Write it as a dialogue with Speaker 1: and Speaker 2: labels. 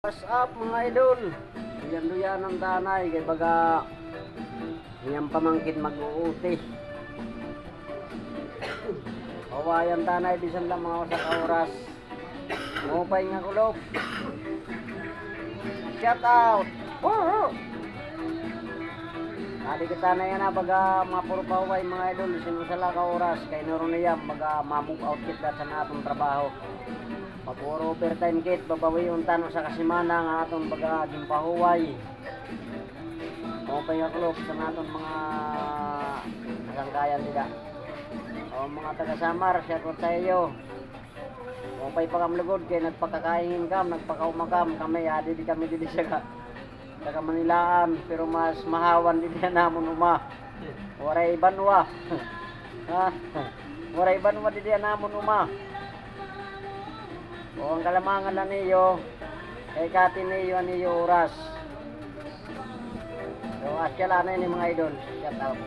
Speaker 1: What's up mga idol? Duyan-duyan ng tanay kay baga iyang pamangkin mag-uuti. Kawayan tanay bisan lang mga usak oras. Mupay nga kulog. Shout out. Woo! Adi kita na yan baga mga puro kaway mga idol sinusala ka oras kay naroon na yan baga mamug outfit ka sa natong trabaho. Pag-uro overtime kit, babawi yung tanong sa kasimana nga atong baga gimpahuway. Mupay nga kulog sa natong mga kasangkayan nila. O mga taga-Samar, shout out sa iyo. Mupay pa kamlugod kay nagpakakaingin kam, nagpakaumakam kami, adi di kami dili siya taga Manilaan, pero mas mahawan din yan namon uma. Waray banwa. Waray banwa din yan namon uma. O ang kalamangan na niyo, kay kati niyo oras. So asya lang na yun mga idol. Shout out.